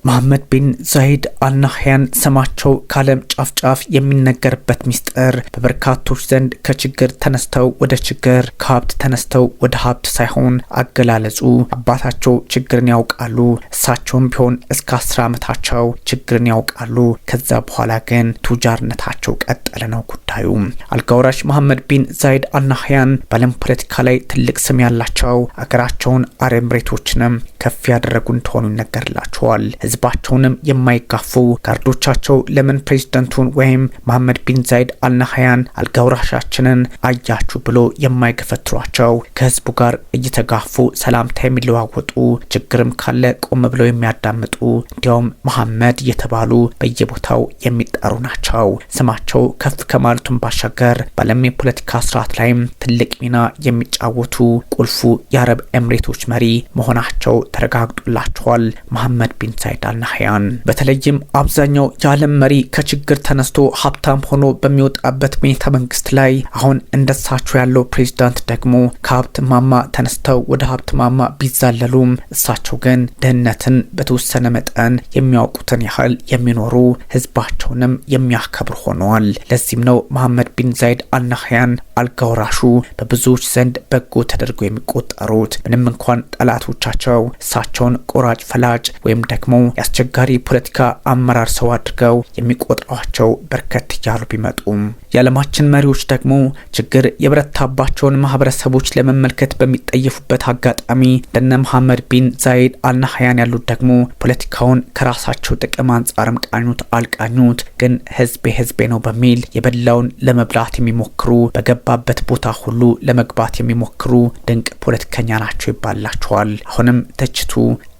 መሐመድ ቢን ዛይድ አልናህያን ስማቸው ካለም ጫፍ የሚነገርበት ሚስጥር በበርካቶች ዘንድ ከችግር ተነስተው ወደ ችግር ከሀብት ተነስተው ወደ ሀብት ሳይሆን አገላለጹ አባታቸው ችግርን ያውቃሉ፣ እሳቸውም ቢሆን እስከ 10 ዓመታቸው ችግርን ያውቃሉ። ከዛ በኋላ ግን ቱጃርነታቸው ቀጠለ ነው ጉዳዩ። አልጋውራሽ መሐመድ ቢን ዛይድ አልናህያን በዓለም ፖለቲካ ላይ ትልቅ ስም ያላቸው አገራቸውን አረብ ኤሚሬቶችንም ከፍ ያደረጉ እንደሆኑ ይነገርላቸዋል። ህዝባቸውንም የማይጋፉ ጋርዶቻቸው ለምን ፕሬዝዳንቱን ወይም መሐመድ ቢን ዛይድ አልናህያን አልጋውራሻችንን አያችሁ ብሎ የማይገፈትሯቸው ከህዝቡ ጋር እየተጋፉ ሰላምታ የሚለዋወጡ ችግርም ካለ ቆም ብለው የሚያዳምጡ እንዲያውም መሐመድ የተባሉ በየቦታው የሚጠሩ ናቸው። ስማቸው ከፍ ከማለቱን ባሻገር በዓለም የፖለቲካ ስርዓት ላይም ትልቅ ሚና የሚጫወቱ ቁልፉ የአረብ ኤሚሬቶች መሪ መሆናቸው ተረጋግጦላቸዋል። መሐመድ ቢን ዛይድ አልናህያን በተለይም አብዛኛው የዓለም መሪ ከችግር ተነስቶ ሀብታም ሆኖ በሚወጣበት ቤተ መንግስት ላይ አሁን እንደሳቸው ያለው ፕሬዝዳንት ደግሞ ከሀብት ማማ ተነስተው ወደ ሀብት ማማ ቢዛለሉም እሳቸው ግን ድህነትን በተወሰነ መጠን የሚያውቁትን ያህል የሚኖሩ ህዝባቸውንም የሚያከብር ሆነዋል። ለዚህም ነው መሐመድ ቢን ዛይድ አልናህያን አልጋውራሹ በብዙዎች ዘንድ በጎ ተደርገው የሚቆጠሩት። ምንም እንኳን ጠላቶቻቸው እሳቸውን ቆራጭ ፈላጭ ወይም ደግሞ የአስቸጋሪ ፖለቲካ አመራር ሰው አድርገው የሚቆጥሯቸው በርከት እያሉ ቢመጡም የዓለማችን መሪዎች ደግሞ ችግር የበረታባቸውን ማህበረሰቦች ለመመልከት በሚጠየፉበት አጋጣሚ እንደነ መሐመድ ቢን ዛይድ አልናህያን ያሉት ደግሞ ፖለቲካውን ከራሳቸው ጥቅም አንጻርም ቃኙት አልቃኙት ግን ህዝቤ ነው በሚል የበላውን ለመብላት የሚሞክሩ በገባበት ቦታ ሁሉ ለመግባት የሚሞክሩ ድንቅ ፖለቲከኛ ናቸው ይባላቸዋል። አሁንም ተችቱ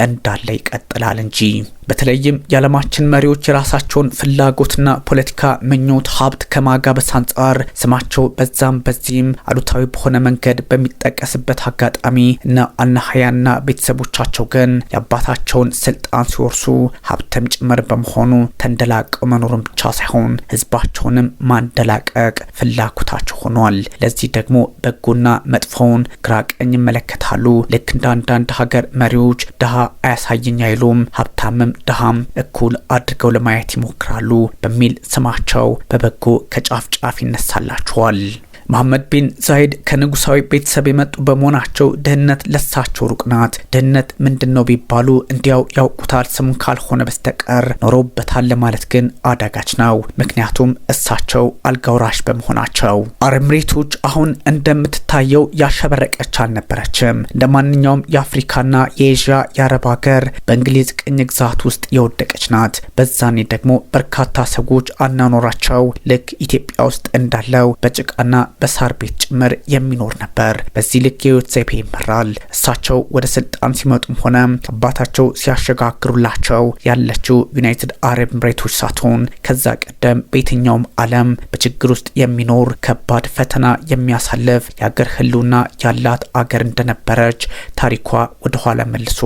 እንዳለ ይቀጥላል እንጂ በተለይም የዓለማችን መሪዎች የራሳቸውን ፍላጎትና ፖለቲካ ምኞት ሀብት ከማጋበስ አንጻር ስማቸው በዛም በዚህም አሉታዊ በሆነ መንገድ በሚጠቀስበት አጋጣሚ እነ አልናህያንና ቤተሰቦቻቸው ግን የአባታቸውን ስልጣን ሲወርሱ ሀብትም ጭምር በመሆኑ ተንደላቀው መኖሩን ብቻ ሳይሆን ህዝባቸውንም ማንደላቀቅ ፍላጎታቸው ሆኗል። ለዚህ ደግሞ በጎና መጥፎውን ግራቀኝ ይመለከታሉ። ልክ እንደ አንዳንድ ሀገር መሪዎች ድሃ አያሳየኝ አይሉም፣ ሀብታምም ድሃም እኩል አድርገው ለማየት ይሞክራሉ በሚል ስማቸው በበጎ ከጫፍ ጫፍ ይነሳላቸዋል። መሐመድ ቢን ዛይድ ከንጉሳዊ ቤተሰብ የመጡ በመሆናቸው ድህነት ለሳቸው ሩቅ ናት። ድህነት ምንድነው ቢባሉ እንዲያው ያውቁታል ስሙን ካልሆነ በስተቀር ኖሮበታል ለማለት ግን አዳጋች ነው። ምክንያቱም እሳቸው አልጋውራሽ በመሆናቸው። አረብ ኤሚሬቶች አሁን እንደምትታየው ያሸበረቀች አልነበረችም። እንደማንኛውም የአፍሪካና የኤዥያ የአረብ ሀገር በእንግሊዝ ቅኝ ግዛት ውስጥ የወደቀች ናት። በዛኔ ደግሞ በርካታ ሰዎች አናኖራቸው ልክ ኢትዮጵያ ውስጥ እንዳለው በጭቃና በሳር ቤት ጭምር የሚኖር ነበር። በዚህ ልክ የህይወት ዘይቤ ይመራል። እሳቸው ወደ ስልጣን ሲመጡም ሆነ አባታቸው ሲያሸጋግሩላቸው ያለችው ዩናይትድ አረብ ኤሚሬቶች ሳትሆን ከዛ ቀደም በየትኛውም ዓለም በችግር ውስጥ የሚኖር ከባድ ፈተና የሚያሳልፍ የአገር ህልውና ያላት አገር እንደነበረች ታሪኳ ወደ ኋላ መልሶ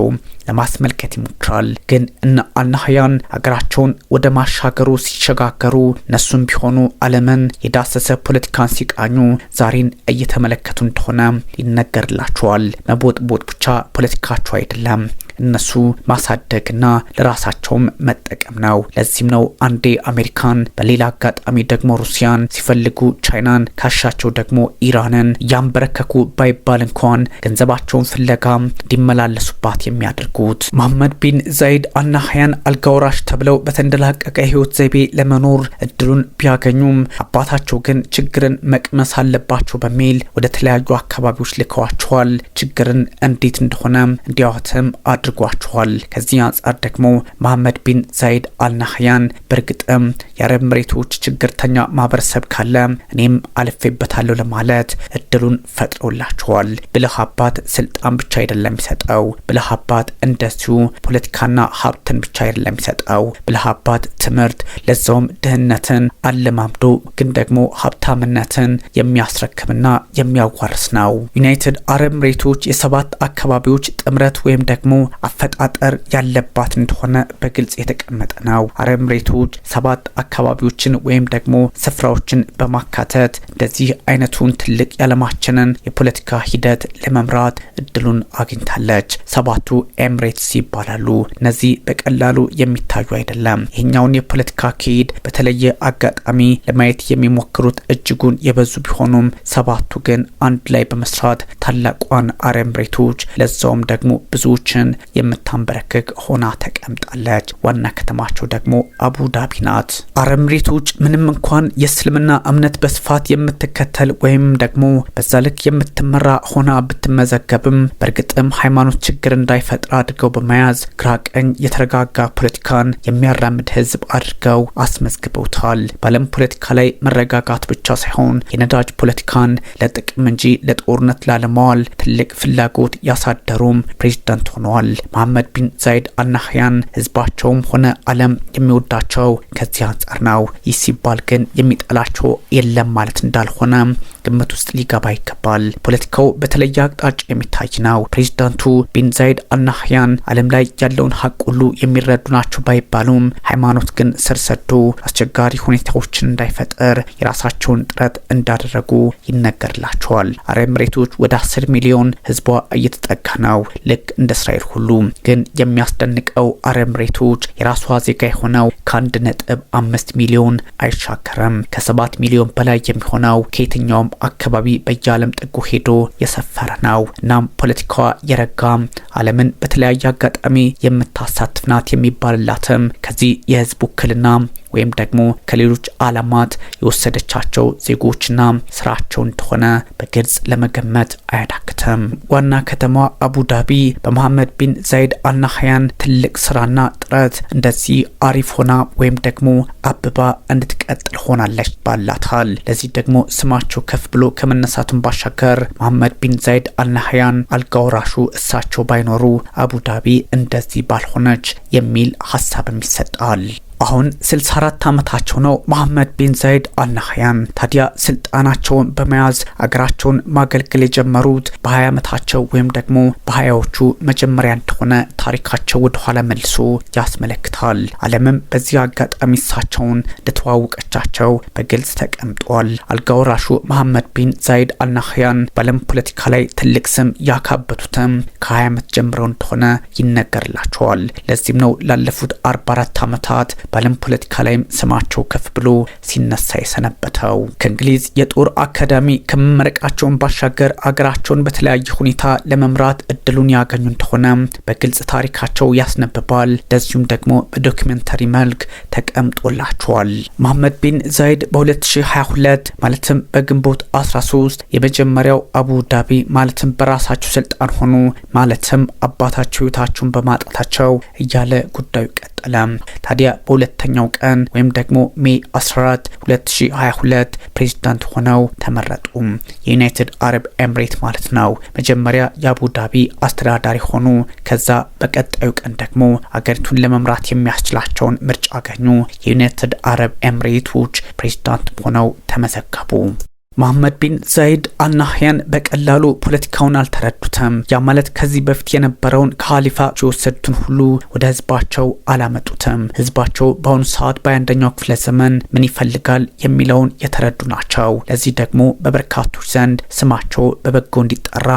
ለማስመልከት ይሞክራል። ግን እነ አልናህያን አገራቸውን ወደ ማሻገሩ ሲሸጋገሩ እነሱም ቢሆኑ ዓለምን የዳሰሰ ፖለቲካን ሲቃኙ ዛሬን እየተመለከቱ እንደሆነ ይነገርላቸዋል። መቦጥቦጥ ብቻ ፖለቲካቸው አይደለም፣ እነሱ ማሳደግና ለራሳቸውም መጠቀም ነው። ለዚህም ነው አንዴ አሜሪካን በሌላ አጋጣሚ ደግሞ ሩሲያን ሲፈልጉ ቻይናን ካሻቸው ደግሞ ኢራንን ያንበረከኩ ባይባል እንኳን ገንዘባቸውን ፍለጋ እንዲመላለሱባት የሚያደርጉት። መሐመድ ቢን ዛይድ አልናህያን አልጋውራሽ ተብለው በተንደላቀቀ ህይወት ዘይቤ ለመኖር እድሉን ቢያገኙም አባታቸው ግን ችግርን መቅመስ አለባቸው በሚል ወደ ተለያዩ አካባቢዎች ልከዋቸዋል። ችግርን እንዴት እንደሆነ እንዲያወትም አድርጓቸዋል። ከዚህ አንጻር ደግሞ መሐመድ ቢን ዛይድ አልናህያን በእርግጥም የአረብ ኤሚሬቶች ችግርተኛ ማህበረሰብ ካለ እኔም አልፌበታለሁ ለማለት እድሉን ፈጥሮላቸዋል። ብልህ አባት ስልጣን ብቻ አይደለም የሚሰጠው። ብልህ አባት እንደዚሁ ፖለቲካና ሀብትን ብቻ አይደለም የሚሰጠው። ብልህ አባት ትምህርት ለዛውም ድህነትን አለማምዶ ግን ደግሞ ሀብታምነትን የሚያስረክብና የሚያዋርስ ነው። ዩናይትድ አረብ ኤሚሬቶች የሰባት አካባቢዎች ጥምረት ወይም ደግሞ አፈጣጠር ያለባት እንደሆነ በግልጽ የተቀመጠ ነው። አረብ ኤሚሬቶች 7 አካባቢዎችን ወይም ደግሞ ስፍራዎችን በማካተት እንደዚህ አይነቱን ትልቅ የዓለም የዓለማችንን የፖለቲካ ሂደት ለመምራት እድሉን አግኝታለች። 7ቱ ኤምሬትስ ይባላሉ። እነዚህ በቀላሉ የሚታዩ አይደለም። ይህኛውን የፖለቲካ አካሄድ በተለየ አጋጣሚ ለማየት የሚሞክሩት እጅጉን የበዙ ቢሆኑም 7ቱ ግን አንድ ላይ በመስራት ታላቋን አረብ ኤምሬቶች ለዛውም ደግሞ ብዙዎችን የምታንበረክክ ሆና ተቀምጣለች። ዋና ከተማቸው ደግሞ አቡዳቢ ናት። አረብ ኤምሬቶች ምንም እንኳን የእስልምና እምነት በስፋት የምትከተል ወይም ደግሞ በዛ ልክ የምትመራ ሆና ብትመዘገብም በእርግጥም ሃይማኖት ችግር እንዳይፈጥር አድርገው በመያዝ ግራቀኝ የተረጋጋ ፖለቲካን የሚያራምድ ህዝብ አድርገው አስመዝግበውታል። በዓለም ፖለቲካ ላይ መረጋጋት ብቻ ሳይሆን የነዳጅ ፖለቲካን ለጥቅም እንጂ ለጦርነት ላለማዋል ትልቅ ፍላጎት ያሳደሩም ፕሬዝዳንት ሆነዋል። መሐመድ ቢን ዛይድ አልናህያን ህዝባቸውም ሆነ ዓለም የሚወዳቸው ከዚህ አንጻር ነው። ይህ ሲባል ግን የሚጠላቸው የለም ማለት እንዳልሆነ ግምት ውስጥ ሊገባ ይገባል። ፖለቲካው በተለየ አቅጣጫ የሚታይ ነው። ፕሬዝዳንቱ ቢን ዛይድ አልናህያን ዓለም ላይ ያለውን ሀቅ ሁሉ የሚረዱ ናቸው ባይባሉም ሃይማኖት ግን ስር ሰዶ አስቸጋሪ ሁኔታዎችን እንዳይፈጠር የራሳቸውን ጥረት እንዳደረጉ ይነገርላቸዋል። አረብ ኤምሬቶች ወደ 10 ሚሊዮን ህዝቧ እየተጠጋ ነው፣ ልክ እንደ እስራኤል ሁሉ። ግን የሚያስደንቀው አረብ ኤምሬቶች የራሷ ዜጋ የሆነው ከ1.5 ሚሊዮን አይሻገርም። ከ7 ሚሊዮን በላይ የሚሆነው ከየትኛውም አካባቢ በየዓለም ጥጉ ሄዶ የሰፈረ ነው። እናም ፖለቲካዋ የረጋ ዓለምን በተለያየ አጋጣሚ የምታሳትፍ ናት የሚባልላትም ከዚህ የህዝብ ውክልና ወይም ደግሞ ከሌሎች ዓለማት የወሰደቻቸው ዜጎችና ስራቸው እንደሆነ በግልጽ ለመገመት አያዳግትም። ዋና ከተማ አቡዳቢ በመሐመድ ቢን ዛይድ አልናህያን ትልቅ ስራና ጥረት እንደዚህ አሪፍ ሆና ወይም ደግሞ አብባ እንድትቀጥል ሆናለች ባላታል። ለዚህ ደግሞ ስማቸው ከፍ ብሎ ከመነሳቱን ባሻገር መሐመድ ቢን ዛይድ አልናህያን አልጋውራሹ እሳቸው ባይኖሩ አቡዳቢ እንደዚህ ባልሆነች የሚል ሀሳብም ይሰጣል። አሁን 64 ዓመታቸው ነው መሐመድ ቢን ዛይድ አልናህያን። ታዲያ ስልጣናቸውን በመያዝ አገራቸውን ማገልገል የጀመሩት በ20 ዓመታቸው ወይም ደግሞ በ20ዎቹ መጀመሪያ እንደሆነ ታሪካቸው ወደ ኋላ መልሶ ያስመለክታል። ዓለምም በዚህ አጋጣሚ እሳቸውን እንደተዋወቀቻቸው በግልጽ ተቀምጧል። አልጋወራሹ መሐመድ ቢን ዛይድ አልናህያን በዓለም ፖለቲካ ላይ ትልቅ ስም ያካበቱትም ከ20 ዓመት ጀምሮ እንደሆነ ይነገርላቸዋል። ለዚህም ነው ላለፉት 44 ዓመታት በዓለም ፖለቲካ ላይም ስማቸው ከፍ ብሎ ሲነሳ የሰነበተው። ከእንግሊዝ የጦር አካዳሚ ከመመረቃቸውን ባሻገር አገራቸውን በተለያየ ሁኔታ ለመምራት እድሉን ያገኙ እንደሆነ በግልጽ ታሪካቸው ያስነብባል። እንደዚሁም ደግሞ በዶክመንተሪ መልክ ተቀምጦላቸዋል። መሐመድ ቢን ዛይድ በ2022 ማለትም በግንቦት 13 የመጀመሪያው አቡዳቢ ማለትም በራሳቸው ስልጣን ሆኑ ማለትም አባታቸው ህይወታቸውን በማጣታቸው እያለ ጉዳዩ ቀጠለ። ታዲያ በሁለተኛው ቀን ወይም ደግሞ ሜይ 14 2022 ፕሬዝዳንት ሆነው ተመረጡ። የዩናይትድ አረብ ኤምሬት ማለት ነው። መጀመሪያ የአቡዳቢ አስተዳዳሪ ሆኑ። ከዛ በቀጣዩ ቀን ደግሞ አገሪቱን ለመምራት የሚያስችላቸውን ምርጫ አገኙ። የዩናይትድ አረብ ኤምሬቶች ፕሬዝዳንት ሆነው ተመዘገቡ። መሐመድ ቢን ዛይድ አልናህያን በቀላሉ ፖለቲካውን አልተረዱትም። ያ ማለት ከዚህ በፊት የነበረውን ከኻሊፋ የወሰዱትን ሁሉ ወደ ህዝባቸው አላመጡትም። ህዝባቸው በአሁኑ ሰዓት በ21ኛው ክፍለ ዘመን ምን ይፈልጋል የሚለውን የተረዱ ናቸው። ለዚህ ደግሞ በበርካቶች ዘንድ ስማቸው በበጎ እንዲጠራ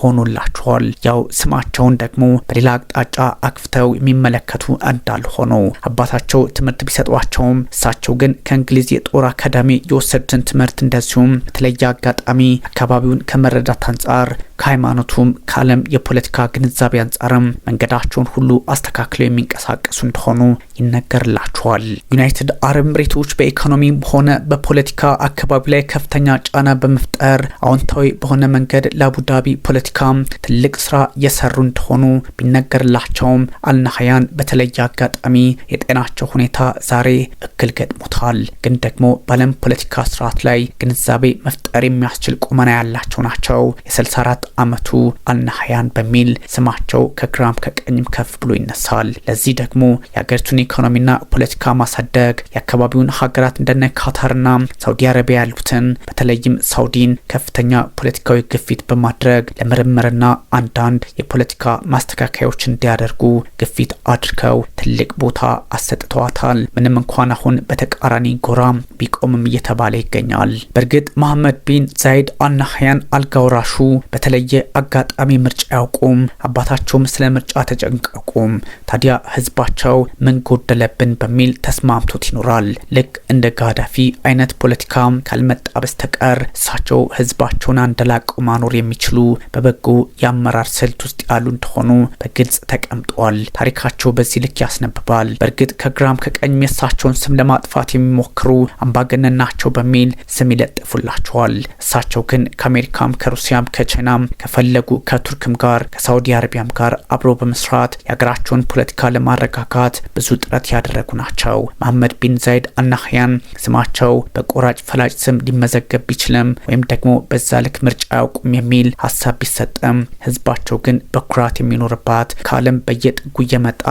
ሆኖላቸዋል። ያው ስማቸውን ደግሞ በሌላ አቅጣጫ አክፍተው የሚመለከቱ እንዳሉ ሆኖ አባታቸው ትምህርት ቢሰጧቸውም እሳቸው ግን ከእንግሊዝ የጦር አካዳሚ የወሰዱትን ትምህርት እንደዚሁም በተለየ አጋጣሚ አካባቢውን ከመረዳት አንጻር ከሃይማኖቱም ከዓለም የፖለቲካ ግንዛቤ አንጻርም መንገዳቸውን ሁሉ አስተካክለው የሚንቀሳቀሱ እንደሆኑ ይነገርላቸዋል። ዩናይትድ አረብ ኤምሬቶች በኢኮኖሚም ሆነ በፖለቲካ አካባቢ ላይ ከፍተኛ ጫና በመፍጠር አዎንታዊ በሆነ መንገድ ለአቡዳቢ ፖለቲካ ትልቅ ስራ የሰሩ እንደሆኑ ቢነገርላቸውም አልናህያን በተለየ አጋጣሚ የጤናቸው ሁኔታ ዛሬ እክል ገጥሞታል። ግን ደግሞ በዓለም ፖለቲካ ስርዓት ላይ ግንዛቤ መፍጠር የሚያስችል ቁመና ያላቸው ናቸው። የ64 ዓመቱ አልናህያን በሚል ስማቸው ከግራም ከቀኝም ከፍ ብሎ ይነሳል። ለዚህ ደግሞ የሀገሪቱን ኢኮኖሚና ፖለቲካ ማሳደግ የአካባቢውን ሀገራት እንደነ ካታርና ሳውዲ አረቢያ ያሉትን በተለይም ሳውዲን ከፍተኛ ፖለቲካዊ ግፊት በማድረግ ምርምርና አንዳንድ የፖለቲካ ማስተካከያዎች እንዲያደርጉ ግፊት አድርገው ትልቅ ቦታ አሰጥተዋታል። ምንም እንኳን አሁን በተቃራኒ ጎራ ቢቆምም እየተባለ ይገኛል። በእርግጥ መሐመድ ቢን ዛይድ አልናህያን አልጋውራሹ በተለየ አጋጣሚ ምርጫ ያውቁም፣ አባታቸውም ስለ ምርጫ ተጨንቀቁም። ታዲያ ህዝባቸው ምን ጎደለብን በሚል ተስማምቶት ይኖራል። ልክ እንደ ጋዳፊ አይነት ፖለቲካ ካልመጣ በስተቀር እሳቸው ህዝባቸውን አንደላቀው ማኖር የሚችሉ በበጎ የአመራር ስልት ውስጥ ያሉ እንደሆኑ በግልጽ ተቀምጧል። ታሪካቸው በዚህ ልክ ያስነብባል። በእርግጥ ከግራም ከቀኝ የእሳቸውን ስም ለማጥፋት የሚሞክሩ አምባገነን ናቸው በሚል ስም ይለጥፉላቸዋል። እሳቸው ግን ከአሜሪካም ከሩሲያም ከቻይናም ከፈለጉ ከቱርክም ጋር ከሳውዲ አረቢያም ጋር አብሮ በመስራት የሀገራቸውን ፖለቲካ ለማረጋጋት ብዙ ጥረት ያደረጉ ናቸው። መሐመድ ቢን ዛይድ አልናህያን ስማቸው በቆራጭ ፈላጭ ስም ሊመዘገብ ቢችልም ወይም ደግሞ በዛ ልክ ምርጫ ያውቁም የሚል ሀሳብ ቢሰጥም ህዝባቸው ግን በኩራት የሚኖርባት ከዓለም በየጥጉ እየመጣ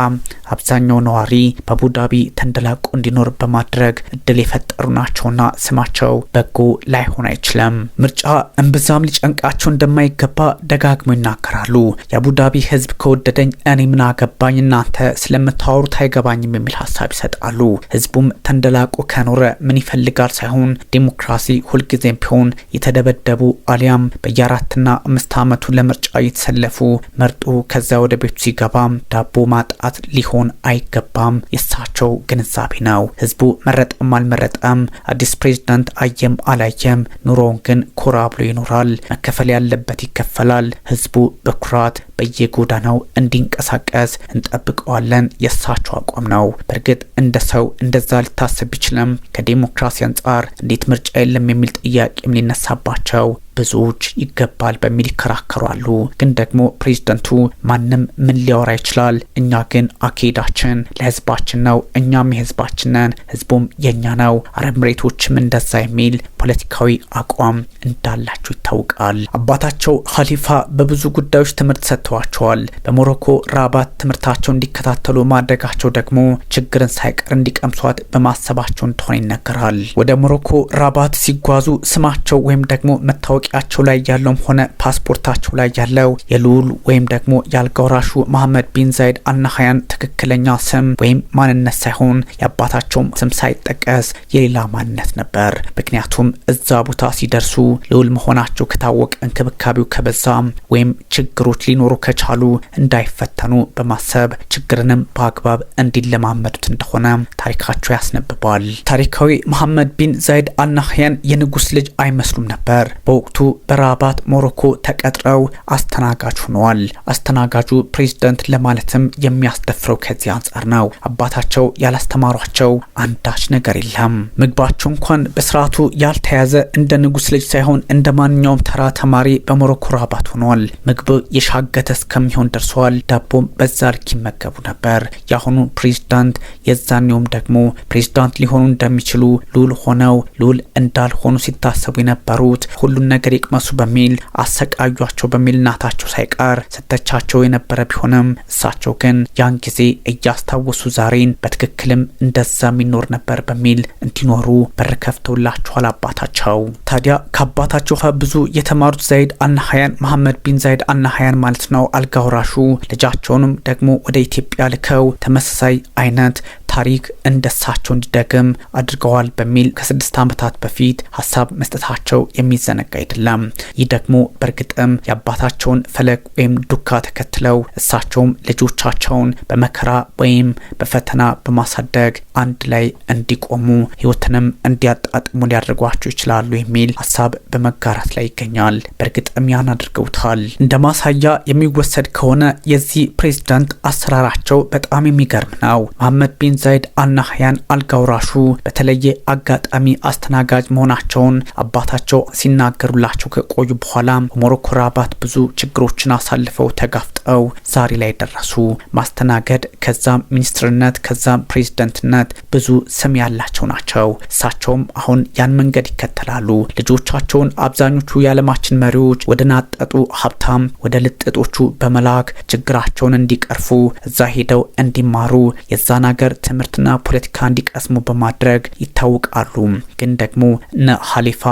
አብዛኛው ነዋሪ በአቡዳቢ ተንደላቆ እንዲኖር በማድረግ እድል የፈጠሩ ናቸውና ስማቸው በጎ ላይሆን አይችልም። ምርጫ እምብዛም ሊጨንቃቸው እንደማይገባ ደጋግሞ ይናገራሉ። የአቡዳቢ ህዝብ ከወደደኝ እኔ ምን አገባኝ፣ እናንተ ስለምታወሩት አይገባኝም የሚል ሀሳብ ይሰጣሉ። ህዝቡም ተንደላቆ ከኖረ ምን ይፈልጋል ሳይሆን ዲሞክራሲ ሁልጊዜም ቢሆን የተደበደቡ አሊያም በየ4ና 5 ዓመቱ ለምርጫ እየተሰለፉ መርጦ ከዛ ወደ ቤቱ ሲገባ ዳቦ ማጣት ሊሆን አይገባም የሳቸው ግንዛቤ ነው። ህዝቡ መረጠም አልመረጠም፣ አዲስ ፕሬዝዳንት አየም አላየም፣ ኑሮውን ግን ኮራ ብሎ ይኖራል። መከፈል ያለበት ይከፈላል። ህዝቡ በኩራት በየጎዳናው እንዲንቀሳቀስ እንጠብቀዋለን የሳቸው አቋም ነው። በእርግጥ እንደ ሰው እንደዛ ሊታሰብ ቢችልም ከዲሞክራሲ አንጻር እንዴት ምርጫ የለም የሚል ጥያቄም ሊነሳባቸው ብዙዎች ይገባል በሚል ይከራከራሉ። ግን ደግሞ ፕሬዝዳንቱ ማንም ምን ሊያወራ ይችላል፣ እኛ ግን አካሄዳችን ለህዝባችን ነው፣ እኛም የህዝባችን ነን፣ ህዝቡም የኛ ነው፣ አረብ መሬቶችም እንደዛ የሚል ፖለቲካዊ አቋም እንዳላቸው ይታወቃል። አባታቸው ኸሊፋ በብዙ ጉዳዮች ትምህርት ሰጥተዋቸዋል። በሞሮኮ ራባት ትምህርታቸው እንዲከታተሉ ማድረጋቸው ደግሞ ችግርን ሳይቀር እንዲቀምሷት በማሰባቸው እንደሆነ ይነገራል። ወደ ሞሮኮ ራባት ሲጓዙ ስማቸው ወይም ደግሞ መታወቂያቸው ላይ ያለውም ሆነ ፓስፖርታቸው ላይ ያለው የልዑል ወይም ደግሞ የአልጋውራሹ መሐመድ ቢን ዛይድ አልናህያን ትክክለኛ ስም ወይም ማንነት ሳይሆን የአባታቸው ስም ሳይጠቀስ የሌላ ማንነት ነበር። ምክንያቱም እዛ ቦታ ሲደርሱ ልዑል መሆናቸው ከታወቀ እንክብካቤው ከበዛ ወይም ችግሮች ሊኖሩ ከቻሉ እንዳይፈተኑ በማሰብ ችግርንም በአግባብ እንዲለማመዱት እንደሆነ ታሪካቸው ያስነብባል። ታሪካዊ መሐመድ ቢን ዛይድ አልናህያን የንጉስ ልጅ አይመስሉም ነበር። በወቅቱ በራባት ሞሮኮ ተቀጥረው አስተናጋጅ ሆነዋል። አስተናጋጁ ፕሬዝዳንት ለማለትም የሚያስደፍረው ከዚህ አንጻር ነው። አባታቸው ያላስተማሯቸው አንዳች ነገር የለም። ምግባቸው እንኳን በስርዓቱ ያልተያዘ እንደ ንጉስ ልጅ ሳይሆን እንደ ማንኛውም ተራ ተማሪ በሞሮኮ ራባት ሆነዋል። ምግብ የሻገተ እስከሚሆን ደርሰዋል። ዳቦም በዛ ልክ ይመገቡ ነበር። የአሁኑ ፕሬዝዳንት የዛኔውም ደግሞ ፕሬዝዳንት ሊሆኑ እንደሚችሉ ልዑል ሆነው ልዑል እንዳልሆኑ ሲታሰቡ የነበሩት ሁሉን ነገር ይቅመሱ በሚል አሰቃዩቸው በሚል እናታቸው ሳይቀር ስተቻቸው የነበረ ቢሆንም እሳቸው ግን ያን ጊዜ እያስታወሱ ዛሬን በትክክልም እንደዛ የሚኖር ነበር በሚል እንዲኖሩ በር ከፍተውላቸዋል አባታቸው። ታዲያ ከአባታቸው ብዙ የተማሩት ዛይድ አልናህያን መሐመድ ቢን ዛይድ አልናህያን ማለት ነው አልጋውራሹ ልጃቸውንም ደግሞ ወደ ኢትዮጵያ ልከው ተመሳሳይ አይነት ታሪክ እንደሳቸው እንዲደግም አድርገዋል በሚል ከ6 ዓመታት በፊት ሀሳብ መስጠታቸው የሚዘነጋ አይደለም። ይህ ደግሞ በእርግጥም የአባታቸውን ፈለግ ወይም ዱካ ተከትለው እሳቸውም ልጆቻቸውን በመከራ ወይም በፈተና በማሳደግ አንድ ላይ እንዲቆሙ ህይወትንም እንዲያጣጥሙ ሊያደርጓቸው ይችላሉ የሚል ሀሳብ በመጋራት ላይ ይገኛል። በእርግጥም ያን አድርገውታል። እንደ ማሳያ የሚወሰድ ከሆነ የዚህ ፕሬዝዳንት አሰራራቸው በጣም የሚገርም ነው። መሐመድ ቢን ዛይድ አልናህያን አልጋውራሹ በተለየ አጋጣሚ አስተናጋጅ መሆናቸውን አባታቸው ሲናገሩላቸው ከቆዩ በኋላ በሞሮኮ ራባት ብዙ ችግሮችን አሳልፈው ተጋፍጠው ዛሬ ላይ ደረሱ። ማስተናገድ ከዛም ሚኒስትርነት ከዛም ፕሬዝዳንትነት ብዙ ስም ያላቸው ናቸው። እሳቸውም አሁን ያን መንገድ ይከተላሉ። ልጆቻቸውን አብዛኞቹ የዓለማችን መሪዎች ወደ ናጠጡ ሀብታም ወደ ልጥጦቹ በመላክ ችግራቸውን እንዲቀርፉ እዛ ሄደው እንዲማሩ የዛን ሀገር ትምህርትና ፖለቲካ እንዲቀስሙ በማድረግ ይታወቃሉ። ግን ደግሞ እነ ሀሊፋ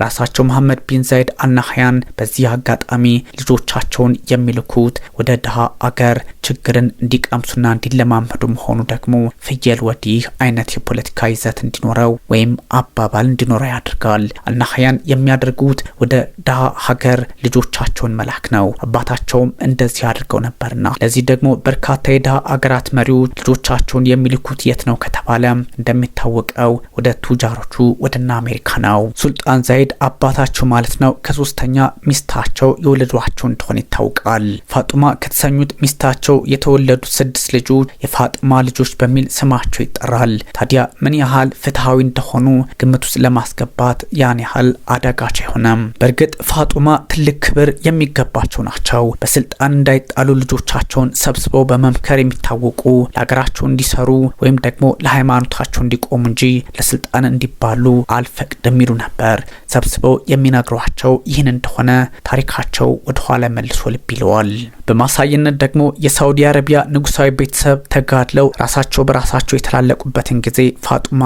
ራሳቸው መሐመድ ቢን ዛይድ አልናህያን በዚህ አጋጣሚ ልጆቻቸውን የሚልኩት ወደ ድሃ አገር ችግርን እንዲቀምሱና እንዲለማመዱ መሆኑ ደግሞ ፍየል ወዲህ አይነት የፖለቲካ ይዘት እንዲኖረው ወይም አባባል እንዲኖረው ያደርጋል። አልናህያን የሚያደርጉት ወደ ድሃ ሀገር ልጆቻቸውን መላክ ነው። አባታቸውም እንደዚህ አድርገው ነበርና ለዚህ ደግሞ በርካታ የድሃ አገራት መሪዎች ልጆቻቸውን የሚልኩት የት ነው ከተባለ እንደሚታወቀው ወደ ቱጃሮቹ ወደና አሜሪካ ነው። ሱልጣን ዛይድ አባታቸው ማለት ነው ከሶስተኛ ሚስታቸው የወለዷቸው እንደሆነ ይታወቃል። ፋጡማ ከተሰኙት ሚስታቸው የተወለዱት 6 ልጆች የፋጡማ ልጆች በሚል ስማቸው ይጠራል። ታዲያ ምን ያህል ፍትሃዊ እንደሆኑ ግምት ውስጥ ለማስገባት ያን ያህል አዳጋች አይሆንም። በእርግጥ ፋጡማ ትልቅ ክብር የሚገባቸው ናቸው። በስልጣን እንዳይጣሉ ልጆቻቸውን ሰብስበው በመምከር የሚታወቁ ለሀገራቸው እንዲሰሩ ወይም ደግሞ ለሃይማኖታቸው እንዲቆሙ እንጂ ለስልጣን እንዲባሉ አልፈቅድም ይሉ ነበር። ሰብስበው የሚነግሯቸው ይህን እንደሆነ ታሪካቸው ወደ ኋላ መልሶ ልብ ይለዋል። በማሳየነት ደግሞ የሳውዲ አረቢያ ንጉሳዊ ቤተሰብ ተጋድለው ራሳቸው በራሳቸው የተላለቁበትን ጊዜ ፋጡማ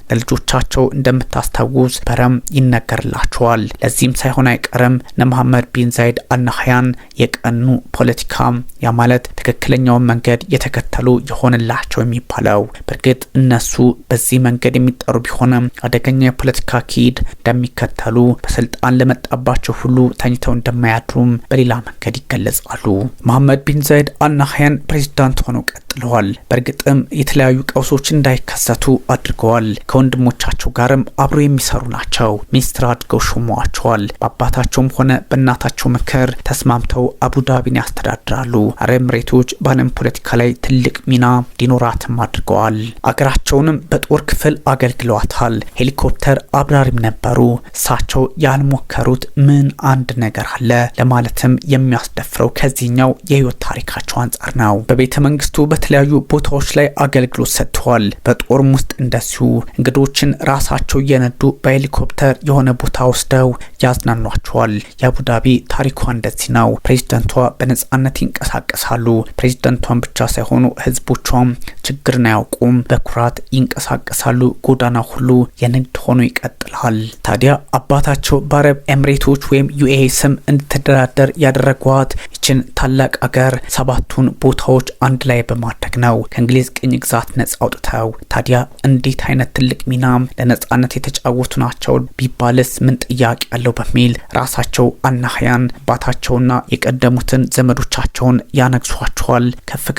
ለልጆቻቸው እንደምታስታውስ በረም ይነገርላቸዋል። ለዚህም ሳይሆን አይቀርም ለመሐመድ ቢን ዛይድ አልናህያን የቀኑ ፖለቲካ ያ ማለት ትክክለኛውን መንገድ የተከተሉ የሆነላቸው የሚባለው። በእርግጥ እነሱ በዚህ መንገድ የሚጠሩ ቢሆንም አደገኛ የፖለቲካ ኪድ እንደሚከተሉ በስልጣን ለመጣባቸው ሁሉ ተኝተው እንደማያድሩም በሌላ መንገድ ይገለጻሉ። መሐመድ ቢን ዛይድ አልናህያን ፕሬዝዳንት ሆነው ቀጥለዋል። በእርግጥም የተለያዩ ቀውሶች እንዳይከሰቱ አድርገዋል። ከወንድሞቻቸው ጋርም አብሮ የሚሰሩ ናቸው። ሚኒስትር አድርገው ሾመዋቸዋል። በአባታቸውም ሆነ በእናታቸው ምክር ተስማምተው አቡዳቢን ያስተዳድራሉ። አረብ ኤምሬቶች በዓለም ፖለቲካ ላይ ትልቅ ሚና እንዲኖራትም አድርገዋል። አገራቸውንም በጦር ክፍል አገልግለዋታል። ሄሊኮፕተር አብራሪም ነበሩ። እሳቸው ያልሞከሩት ምን አንድ ነገር አለ ለማለትም የሚያስደፍረው ከዚህኛው የህይወት ታሪካቸው አንጻር ነው። በቤተ መንግስቱ በተለያዩ ቦታዎች ላይ አገልግሎት ሰጥተዋል። በጦርም ውስጥ እንደዚሁ እንግዶችን ራሳቸው እየነዱ በሄሊኮፕተር የሆነ ቦታ ወስደው ያዝናኗቸዋል። የአቡዳቢ ታሪኳ እንደዚህ ነው። ፕሬዝዳንቷ በነጻነት ይንቀሳቀሳሉ። ፕሬዝዳንቷን ብቻ ሳይሆኑ ህዝቦቿም ችግርን አያውቁም። በኩራት ይንቀሳቀሳሉ። ጎዳና ሁሉ የንግድ ሆኖ ይቀጥላል። ታዲያ አባታቸው በአረብ ኤምሬቶች ወይም ዩኤኢ ስም እንድትደራደር ያደረጓት ይችን ታላቅ አገር 7ቱን ቦታዎች አንድ ላይ በማድረግ ነው ከእንግሊዝ ቅኝ ግዛት ነጻ አውጥተው። ታዲያ እንዴት አይነት ትልቅ ሚና ለነጻነት የተጫወቱ ናቸው ቢባልስ ምን ጥያቄ ያለው በሚል ራሳቸው አልናህያን አባታቸውና የቀደሙትን ዘመዶቻቸውን ያነግሷቸዋል፣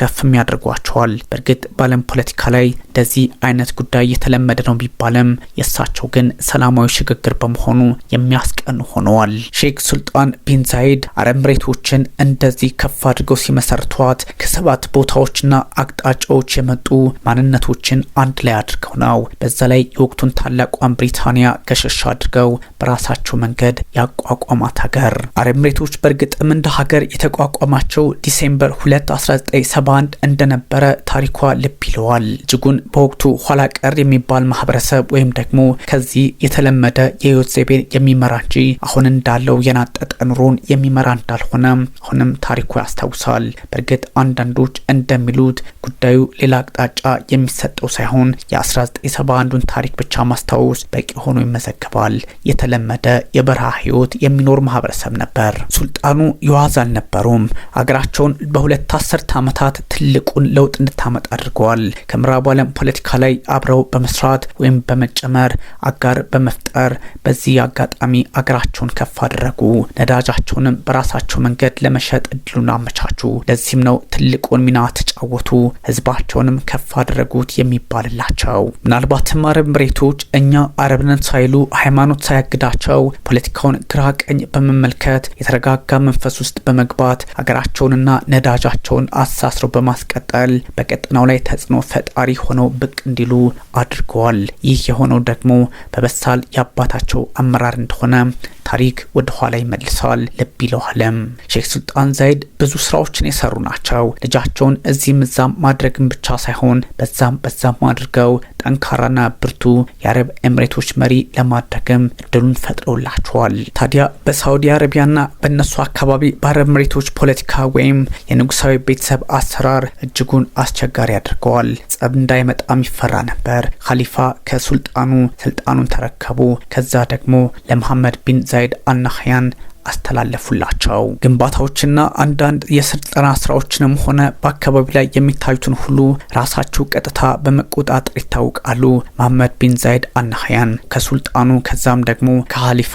ከፍም ያደርጓቸዋል። በእርግጥ በዓለም ፖለቲካ ላይ እንደዚህ አይነት ጉዳይ የተለመደ ነው ቢባልም የእሳቸው ግን ሰላማዊ ሽግግር በመሆኑ የሚያስቀኑ ሆነዋል። ሼክ ሱልጣን ቢን ዛይድ አረብ ኤምሬቶችን እንደዚህ ከፍ አድርገው ሲመሰርቷት ከ7 ቦታዎችና አቅጣጫዎች የመጡ ማንነቶችን አንድ ላይ አድርገው ነው። በዛ ላይ የወቅቱን ታላቋን ብሪታንያ ገሸሽ አድርገው በራሳቸው መንገድ ያቋቋማት ሀገር አረብ ኤምሬቶች በእርግጥም እንደ ሀገር የተቋቋማቸው ዲሴምበር 2 1971 እንደነበረ ታሪኳ ልብ ይለዋል። እጅጉን በወቅቱ ኋላ ቀር የሚባል ማህበረሰብ ወይም ደግሞ ከዚህ የተለመደ የህይወት ዘይቤን የሚመራ እንጂ አሁን እንዳለው የናጠጠ ኑሮን የሚመራ እንዳልሆነ አሁንም ታሪኩ ያስታውሳል። በእርግጥ አንዳንዶች እንደሚሉት ጉዳዩ ሌላ አቅጣጫ የሚሰጠው ሳይሆን የ1971ን ታሪክ ብቻ ማስታወስ በቂ ሆኖ ይመዘገባል። የተለመደ የበረሃ ህይወት የሚኖር ማህበረሰብ ነበር። ሱልጣኑ የዋዛ አልነበሩም። አገራቸውን በ2 አስርት ዓመታት ትልቁን ለውጥ እንድታመጣ አድርገዋል። ከምዕራቡ ዓለም ፖለቲካ ላይ አብረው በመስራት ወይም በመጨመር አጋር በመፍጠር በዚህ አጋጣሚ አገራቸውን ከፍ አደረጉ። ነዳጃቸውንም በራሳቸው መንገድ ለመሸጥ እድሉን አመቻቹ። ለዚህም ነው ትልቁን ሚና ተጫወቱ፣ ህዝባቸውንም ከፍ አደረጉት የሚባልላቸው። ምናልባትም አረብ ኤምሬቶች እኛ አረብነን ሳይሉ ሃይማኖት ሳያግዳቸው ፖለቲካውን ግራ ቀኝ በመመልከት የተረጋጋ መንፈስ ውስጥ በመግባት ሀገራቸውንና ነዳጃቸውን አሳስረው በማስቀጠል በቀጠናው ላይ ተጽዕኖ ፈጣሪ ሆነው ብቅ እንዲሉ አድርገዋል። ይህ የሆነው ደግሞ በበሳል የአባታቸው አመራር እንደሆነ ታሪክ ወደ ኋላ ይመልሰዋል። ልብ ይለዋልም። ሼክ ሱልጣን ዛይድ ብዙ ስራዎችን የሰሩ ናቸው። ልጃቸውን እዚህም እዛም ማድረግን ብቻ ሳይሆን በዛም አድርገው ጠንካራና ብርቱ የአረብ ኤምሬቶች መሪ ለማድረግም እድሉን ፈጥረውላቸዋል። ታዲያ በሳዑዲ አረቢያና በእነሱ አካባቢ በአረብ ኤምሬቶች ፖለቲካ ወይም የንጉሳዊ ቤተሰብ አሰራር እጅጉን አስቸጋሪ አድርገዋል። ጸብ እንዳይመጣም ይፈራ ነበር። ኻሊፋ ከሱልጣኑ ስልጣኑን ተረከቡ። ከዛ ደግሞ ለመሐመድ ቢን ዛይድ አልናህያን አስተላለፉላቸው። ግንባታዎችና አንዳንድ የስልጠና ስራዎችንም ሆነ በአካባቢ ላይ የሚታዩትን ሁሉ ራሳቸው ቀጥታ በመቆጣጠር ይታወቃሉ። መሐመድ ቢን ዛይድ አልናህያን ከሱልጣኑ ከዛም ደግሞ ከኻሊፋ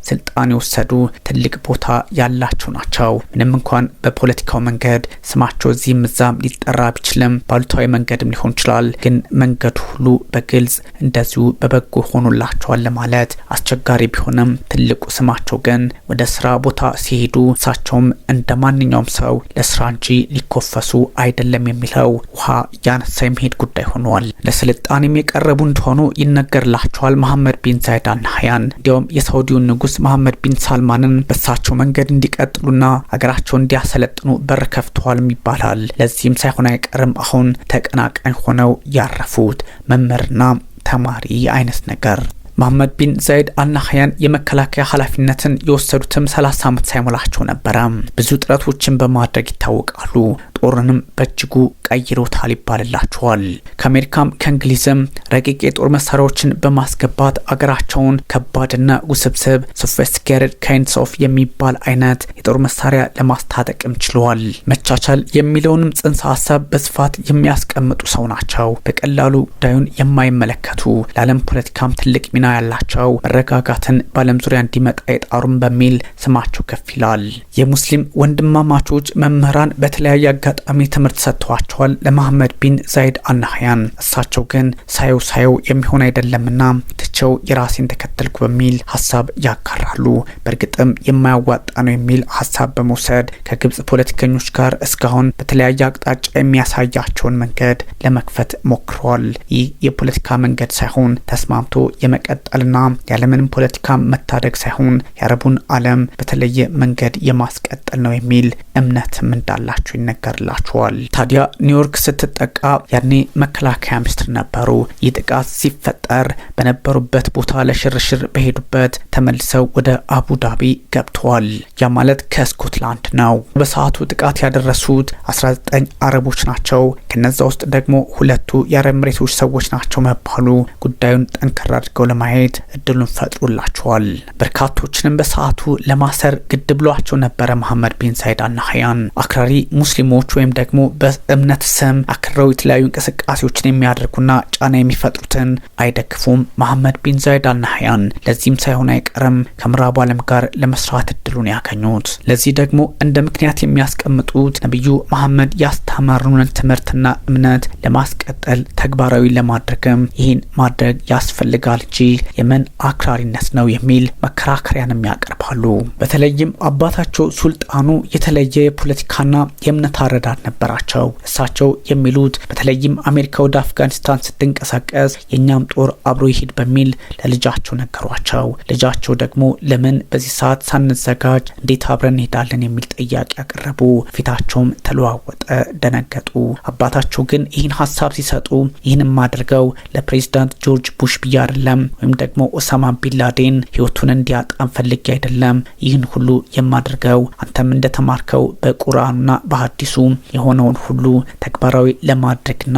ስልጣን የወሰዱ ትልቅ ቦታ ያላቸው ናቸው። ምንም እንኳን በፖለቲካው መንገድ ስማቸው እዚህም እዛም ሊጠራ ቢችልም ባሉታዊ መንገድም ሊሆን ይችላል፣ ግን መንገዱ ሁሉ በግልጽ እንደዚሁ በበጎ ሆኖላቸዋል ለማለት አስቸጋሪ ቢሆንም ትልቁ ስማቸው ግን ወደ ስራ ቦታ ሲሄዱ እሳቸውም እንደ ማንኛውም ሰው ለስራ እንጂ ሊኮፈሱ አይደለም የሚለው ውሃ ያነሳ የሚሄድ ጉዳይ ሆኗል። ለስልጣኔም የቀረቡ እንደሆኑ ይነገርላቸዋል። መሐመድ ቢን ዛይድ አልናህያን እንዲያውም የሳውዲውን ንጉስ መሐመድ ቢን ሳልማንን በሳቸው መንገድ እንዲቀጥሉና ሀገራቸውን እንዲያሰለጥኑ በር ከፍተዋል ይባላል። ለዚህም ሳይሆን አይቀርም አሁን ተቀናቃኝ ሆነው ያረፉት መምህርና ተማሪ አይነት ነገር። መሐመድ ቢን ዛይድ አልናህያን የመከላከያ ኃላፊነትን የወሰዱትም 30 ዓመት ሳይሞላቸው ነበረ። ብዙ ጥረቶችን በማድረግ ይታወቃሉ። ጦርንም በእጅጉ ቀይሮታል ይባልላቸዋል። ከአሜሪካም ከእንግሊዝም ረቂቅ የጦር መሳሪያዎችን በማስገባት አገራቸውን ከባድና ውስብስብ ሶፊስቲኬትድ ካይንድስ ኦፍ የሚባል አይነት የጦር መሳሪያ ለማስታጠቅም ችለዋል። መቻቻል የሚለውንም ጽንሰ ሀሳብ በስፋት የሚያስቀምጡ ሰው ናቸው። በቀላሉ ጉዳዩን የማይመለከቱ ለዓለም ፖለቲካም ትልቅ ሚና ያላቸው መረጋጋትን በዓለም ዙሪያ እንዲመጣ የጣሩም በሚል ስማቸው ከፍ ይላል። የሙስሊም ወንድማማቾች መምህራን በተለያየ አጋጣሚ ትምህርት ሰጥተዋቸዋል ለመሐመድ ቢን ዛይድ አልናህያን። እሳቸው ግን ሳየው የሚሆን አይደለምና ትቸው የራሴን ተከተልኩ በሚል ሀሳብ ያጋራሉ። በእርግጥም የማያዋጣ ነው የሚል ሀሳብ በመውሰድ ከግብጽ ፖለቲከኞች ጋር እስካሁን በተለያየ አቅጣጫ የሚያሳያቸውን መንገድ ለመክፈት ሞክረዋል። ይህ የፖለቲካ መንገድ ሳይሆን ተስማምቶ የመቀጠልና ያለምንም ፖለቲካ መታደግ ሳይሆን የአረቡን ዓለም በተለየ መንገድ የማስቀጠል ነው የሚል እምነትም እንዳላቸው ይነገርላቸዋል። ታዲያ ኒውዮርክ ስትጠቃ ያኔ መከላከያ ሚኒስትር ነበሩ። ይህ ጥቃት ሲፈጠር በነበሩበት ቦታ ለሽርሽር በሄዱበት ተመልሰው ወደ አቡዳቢ ገብተዋል። ያ ማለት ከስኮትላንድ ነው። በሰዓቱ ጥቃት ያደረሱት 19 አረቦች ናቸው። ከነዛ ውስጥ ደግሞ 2 የአረብ ኤምሬቶች ሰዎች ናቸው መባሉ ጉዳዩን ጠንከር አድርገው ለማየት እድሉን ፈጥሮላቸዋል። በርካቶችንም በሰዓቱ ለማሰር ግድ ብሏቸው ነበረ። መሐመድ ቢን ዛይድ አልናህያን አክራሪ ሙስሊሞች ወይም ደግሞ በእምነት ስም አክራሪ የተለያዩ እንቅስቃሴዎችን የሚያደርጉና ጫና የሚፈጥሩትን አይደግፉም መሐመድ ቢን ዛይድ አልናህያን። ለዚህም ሳይሆን አይቀርም ከምዕራቡ ዓለም ጋር ለመስራት እድሉን ያገኙት። ለዚህ ደግሞ እንደ ምክንያት የሚያስቀምጡት ነብዩ መሐመድ ያስተማሩንን ትምህርትና እምነት ለማስቀጠል ተግባራዊ ለማድረግም ይህን ማድረግ ያስፈልጋል እንጂ የመን አክራሪነት ነው የሚል መከራከሪያንም ያቀርባሉ። በተለይም አባታቸው ሱልጣኑ የተለየ የፖለቲካና የእምነት አረዳድ ነበራቸው። እሳቸው የሚሉት በተለይም አሜሪካ ወደ አፍጋኒስታን ስትንቀሳቀስ የኛም ጦር አብሮ ይሄድ በሚል ለልጃቸው ነገሯቸው። ልጃቸው ደግሞ ለምን በዚህ ሰዓት ሳንዘጋጅ እንዴት አብረን እንሄዳለን የሚል ጥያቄ ያቀረቡ። ፊታቸውም ተለዋወጠ፣ ደነገጡ። አባታቸው ግን ይህን ሀሳብ ሲሰጡ ይህንም አድርገው ለፕሬዚዳንት ጆርጅ ቡሽ ብዬ አይደለም ወይም ደግሞ ኦሳማ ቢንላዴን ህይወቱን እንዲያጣም ፈልጌ አይደለም። ይህን ሁሉ የማድርገው አንተም እንደተማርከው በቁርአንና በሐዲሱ የሆነውን ሁሉ ተግባራዊ ለማድረግና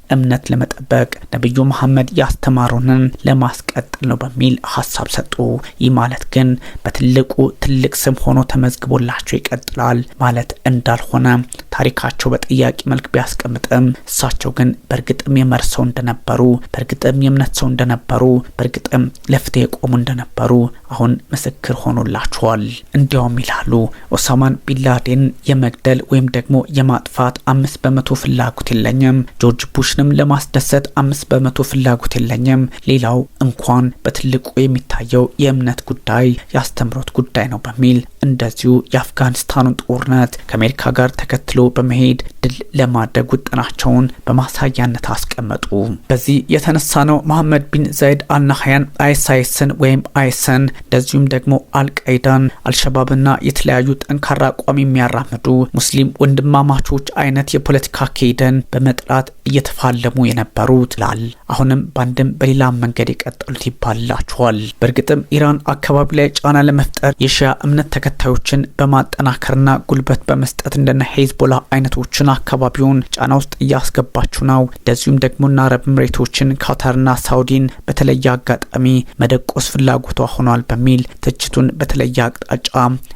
እምነት ለመጠበቅ ነብዩ መሐመድ ያስተማሩንን ለማስቀጠል ነው በሚል ሀሳብ ሰጡ። ይህ ማለት ግን በትልቁ ትልቅ ስም ሆኖ ተመዝግቦላቸው ይቀጥላል ማለት እንዳልሆነ ታሪካቸው በጥያቄ መልክ ቢያስቀምጥም እሳቸው ግን በእርግጥም የመርሰው እንደነበሩ፣ በእርግጥም የእምነት ሰው እንደነበሩ፣ በእርግጥም ለፍትህ የቆሙ እንደነበሩ አሁን ምስክር ሆኖላቸዋል። እንዲያውም ይላሉ ኦሳማን ቢንላዴን የመግደል ወይም ደግሞ የማጥፋት 5% ፍላጎት የለኝም። ጆርጅ ቡሽንም ለማስደሰት 5% ፍላጎት የለኝም። ሌላው እንኳን በትልቁ የሚታየው የእምነት ጉዳይ ያስተምሮት ጉዳይ ነው በሚል እንደዚሁ የአፍጋኒስታኑን ጦርነት ከአሜሪካ ጋር ተከትሎ በመሄድ ድል ለማድረግ ውጥናቸውን በማሳያነት አስቀመጡ። በዚህ የተነሳ ነው መሐመድ ቢን ዛይድ አልናህያን አይኤስን ወይም አይስን እንደዚሁም ደግሞ አልቃይዳን፣ አልሸባብና የተለያዩ ጠንካራ አቋም የሚያራምዱ ሙስሊም ወንድማማቾች አይነት የፖለቲካ አካሄድን በመጥላት እየተፋለሙ የነበሩት ላል አሁንም ባንድም በሌላ መንገድ የቀጠሉት ይባላቸዋል። በእርግጥም ኢራን አካባቢ ላይ ጫና ለመፍጠር የሺያ እምነት ተከታዮችን በማጠናከርና ጉልበት በመስጠት እንደነ ሄዝቦላ አይነቶችን አካባቢውን ጫና ውስጥ እያስገባችሁ ነው። እንደዚሁም ደግሞ አረብ ኤምሬቶችን፣ ካታርና ሳውዲን በተለየ አጋጣሚ መደቆስ ፍላጎቷ ሆኗል በሚል ትችቱን በተለየ አቅጣጫ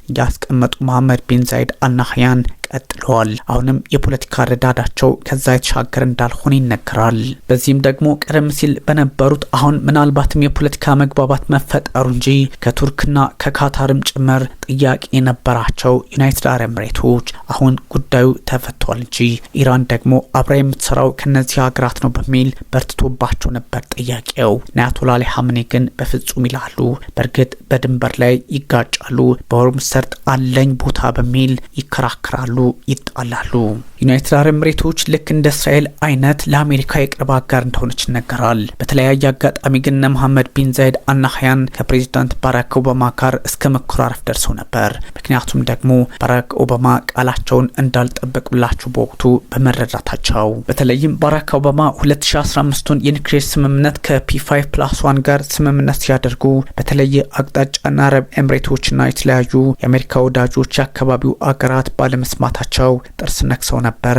እያስቀመጡ መሐመድ ቢን ዛይድ አልናህያን ቀጥለዋል። አሁንም የፖለቲካ ረዳዳቸው ከዛ የተሻገረ እንዳልሆነ ይነገራል። በዚህም ደግሞ ቀደም ሲል በነበሩት አሁን ምናልባትም የፖለቲካ መግባባት መፈጠሩ እንጂ ከቱርክና ከካታርም ጭምር ጥያቄ የነበራቸው ዩናይትድ አረብ ኤምሬቶች አሁን ጉዳዩ ተፈቷል እንጂ ኢራን ደግሞ አብራ የምትሰራው ከነዚህ ሀገራት ነው በሚል በርትቶባቸው ነበር ጥያቄው። አያቶላ አሊ ሀምኔ ግን በፍጹም ይላሉ። በእርግጥ በድንበር ላይ ይጋጫሉ፣ በሆርሙዝ ሰርጥ አለኝ ቦታ በሚል ይከራከራሉ፣ ይጣላሉ። ዩናይትድ አረብ ኤምሬቶች ልክ እንደ እስራኤል አይነት ለአሜሪካ የቅርብ አጋር እንደሆነች ይነገራል። በተለያየ አጋጣሚ ግን መሐመድ ቢን ዛይድ አልናህያን ከፕሬዚዳንት ባራክ ኦባማ ጋር እስከ መኮራረፍ ደርሰው ነበር። ምክንያቱም ደግሞ ባራክ ኦባማ ቃላቸውን እንዳልጠበቁላቸው በወቅቱ በመረዳታቸው በተለይም ባራክ ኦባማ 2015ቱን የኒውክሌር ስምምነት ከP5+1 ጋር ስምምነት ሲያደርጉ በተለየ አቅጣጫና አረብ ኤምሬቶችና የተለያዩ የአሜሪካ ወዳጆች የአካባቢው አገራት ባለመስማታቸው ጥርስ ነክሰው ነበረ።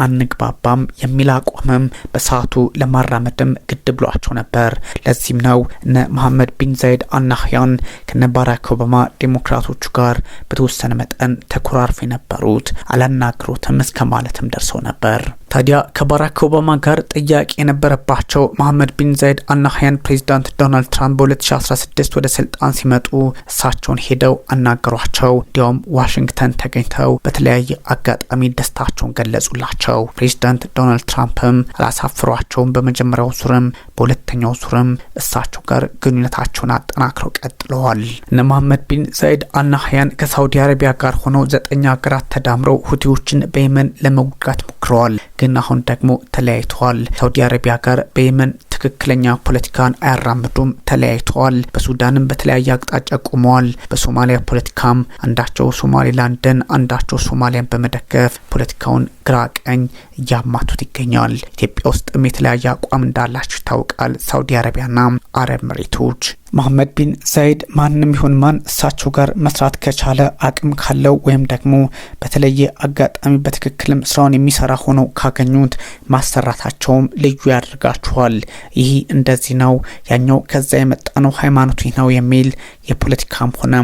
አንግባባም የሚል አቋምም በሰዓቱ ለማራመድም ግድ ብሏቸው ነበር። ለዚህም ነው እነ መሐመድ ቢን ዛይድ አልናህያን ከነ ባራክ ኦባማ ዴሞክራቶቹ ጋር በተወሰነ መጠን ተኮራርፈው የነበሩት። አላናግሮትም እስከ ማለትም ደርሰው ነበር። ታዲያ ከባራክ ኦባማ ጋር ጥያቄ የነበረባቸው መሐመድ ቢን ዛይድ አልናህያን ፕሬዚዳንት ዶናልድ ትራምፕ በ2016 ወደ ስልጣን ሲመጡ እሳቸውን ሄደው አናገሯቸው። እንዲያውም ዋሽንግተን ተገኝተው በተለያየ አጋጣሚ ደስታቸውን ገለጹላቸው። ፕሬዚዳንት ዶናልድ ትራምፕም አላሳፍሯቸውም። በመጀመሪያው ዙርም በሁለተኛው ዙርም እሳቸው ጋር ግንኙነታቸውን አጠናክረው ቀጥለዋል። እነ መሐመድ ቢን ዛይድ አልናህያን ከሳውዲ አረቢያ ጋር ሆነው 9 ሀገራት ተዳምረው ሁቲዎችን በየመን ለመውጋት ሞክረዋል። ግን አሁን ደግሞ ተለያይተዋል። ሳውዲ አረቢያ ጋር በየመን ትክክለኛ ፖለቲካን አያራምዱም፣ ተለያይተዋል። በሱዳንም በተለያየ አቅጣጫ ቆመዋል። በሶማሊያ ፖለቲካም አንዳቸው ሶማሌላንድን አንዳቸው ሶማሊያን በመደገፍ ፖለቲካውን ግራ ቀኝ እያማቱት ይገኛል። ኢትዮጵያ ውስጥም የተለያየ አቋም እንዳላቸው ይታወቃል። ሳውዲ አረቢያና አረብ ኤምሬቶች መሐመድ ቢን ዛይድ ማንም ይሁን ማን እሳቸው ጋር መስራት ከቻለ አቅም ካለው ወይም ደግሞ በተለየ አጋጣሚ በትክክልም ስራውን የሚሰራ ሆኖ ካገኙት ማሰራታቸውም ልዩ ያደርጋቸዋል። ይህ እንደዚህ ነው፣ ያኛው ከዛ የመጣ ነው፣ ሃይማኖቱ ነው የሚል የፖለቲካም ሆነ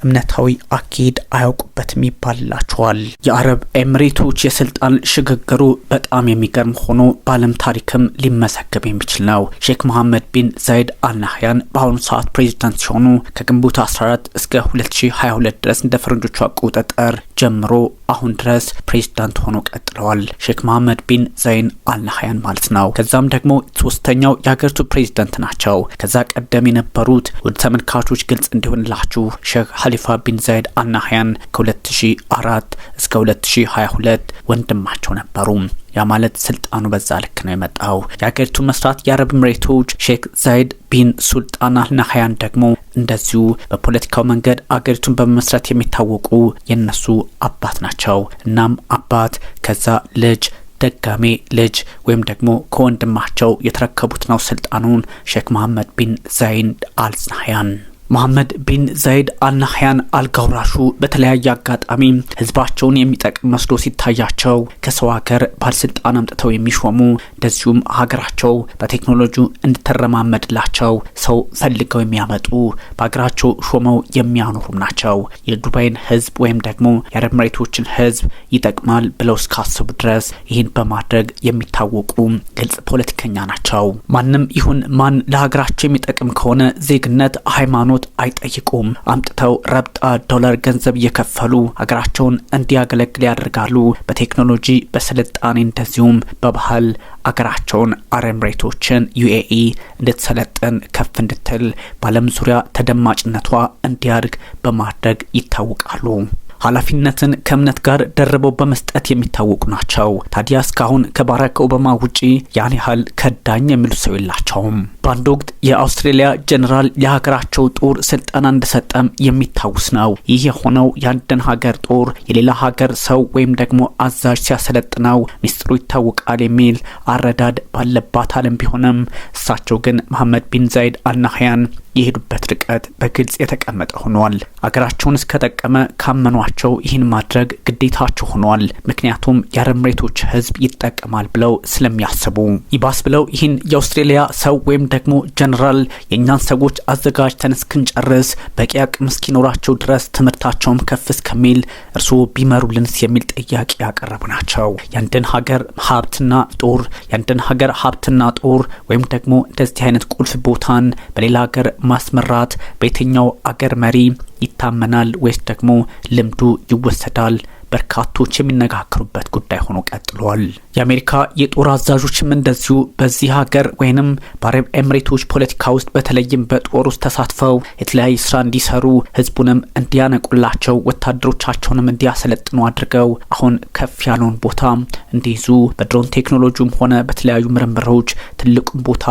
እምነታዊ አካሄድ አያውቁበትም ይባልላቸዋል። የአረብ ኤምሬቶች የስልጣን ሽግግሩ በጣም የሚገርም ሆኖ በዓለም ታሪክም ሊመሰገብ የሚችል ነው። ሼክ መሐመድ ቢን ዛይድ አልናህያን በአሁኑ ሰዓት ፕሬዚዳንት ሲሆኑ ከግንቦት 14 እስከ 2022 ድረስ እንደ ፈረንጆቹ አቆጣጠር ጀምሮ አሁን ድረስ ፕሬዚዳንት ሆኖ ቀጥለዋል። ሼክ መሐመድ ቢን ዛይድ አልናህያን ማለት ነው። ከዛም ደግሞ ሶስተኛው የሀገሪቱ ፕሬዚዳንት ናቸው። ከዛ ቀደም የነበሩት ወደ ተመልካቾች ግልጽ እንዲሆንላችሁ ሼክ ኸሊፋ ቢን ዛይድ አልናህያን ከ2004 እስከ 2022 ወንድማቸው ነበሩ። ያ ማለት ስልጣኑ በዛ ልክ ነው የመጣው። የሀገሪቱ መስራት የአረብ ኤምሬቶች ሼክ ዛይድ ቢን ሱልጣን አልናህያን ደግሞ እንደዚሁ በፖለቲካው መንገድ አገሪቱን በመመስረት የሚታወቁ የነሱ አባት ናቸው። እናም አባት ከዛ ልጅ ደጋሜ ልጅ ወይም ደግሞ ከወንድማቸው የተረከቡት ነው ስልጣኑን ሼክ መሐመድ ቢን ዛይድ አልናህያን። መሐመድ ቢን ዛይድ አልናህያን አልጋውራሹ በተለያየ አጋጣሚ ህዝባቸውን የሚጠቅም መስሎ ሲታያቸው ከሰው ሀገር ባለስልጣን አምጥተው የሚሾሙ እንደዚሁም ሀገራቸው በቴክኖሎጂ እንድትረማመድላቸው ሰው ፈልገው የሚያመጡ በሀገራቸው ሾመው የሚያኖሩም ናቸው። የዱባይን ህዝብ ወይም ደግሞ የአረብ ኤምሬቶችን ህዝብ ይጠቅማል ብለው እስካስቡ ድረስ ይህን በማድረግ የሚታወቁ ግልጽ ፖለቲከኛ ናቸው። ማንም ይሁን ማን ለሀገራቸው የሚጠቅም ከሆነ ዜግነት፣ ሃይማኖት አቅርቦት አይጠይቁም። አምጥተው ረብጣ ዶላር ገንዘብ እየከፈሉ ሀገራቸውን እንዲያገለግል ያደርጋሉ። በቴክኖሎጂ በስልጣኔ እንደዚሁም በባህል አገራቸውን አረብ ኤሚሬቶችን ዩኤኢ እንድትሰለጥን ከፍ እንድትል በዓለም ዙሪያ ተደማጭነቷ እንዲያድግ በማድረግ ይታወቃሉ። ኃላፊነትን ከእምነት ጋር ደርበው በመስጠት የሚታወቁ ናቸው። ታዲያ እስካሁን ከባራክ ኦባማ ውጪ ያን ያህል ከዳኝ የሚሉ ሰው የላቸውም። በአንድ ወቅት የአውስትሬሊያ ጀነራል የሀገራቸው ጦር ስልጠና እንደሰጠም የሚታወስ ነው። ይህ የሆነው የአንድን ሀገር ጦር የሌላ ሀገር ሰው ወይም ደግሞ አዛዥ ሲያሰለጥነው ሚስጥሩ ይታወቃል የሚል አረዳድ ባለባት ዓለም ቢሆንም እሳቸው ግን መሐመድ ቢን ዛይድ አልናህያን የሄዱበት ርቀት በግልጽ የተቀመጠ ሆኗል። አገራቸውን እስከጠቀመ ካመኗቸው ይህን ማድረግ ግዴታቸው ሆኗል። ምክንያቱም የአረብ ኤሚሬቶች ሕዝብ ይጠቀማል ብለው ስለሚያስቡ። ይባስ ብለው ይህን የአውስትሬሊያ ሰው ወይም ደግሞ ጀነራል የእኛን ሰዎች አዘጋጅተን እስክንጨርስ በቂ አቅም እስኪኖራቸው ድረስ ትምህርታቸውም ከፍ እስከሚል እርስዎ ቢመሩልንስ የሚል ጥያቄ ያቀረቡ ናቸው። የአንድን ሀገር ሀብትና ጦር ወይም ደግሞ እንደዚህ አይነት ቁልፍ ቦታን በሌላ ሀገር ማስመራት በየትኛው አገር መሪ ይታመናል ወይስ ደግሞ ልምዱ ይወሰዳል? በርካቶች የሚነጋገሩበት ጉዳይ ሆኖ ቀጥሏል። የአሜሪካ የጦር አዛዦችም እንደዚሁ በዚህ ሀገር ወይንም በአረብ ኤሚሬቶች ፖለቲካ ውስጥ በተለይም በጦር ውስጥ ተሳትፈው የተለያየ ስራ እንዲሰሩ ህዝቡንም እንዲያነቁላቸው ወታደሮቻቸውንም እንዲያሰለጥኑ አድርገው አሁን ከፍ ያለውን ቦታ እንዲይዙ በድሮን ቴክኖሎጂም ሆነ በተለያዩ ምርምሮች ትልቁን ቦታ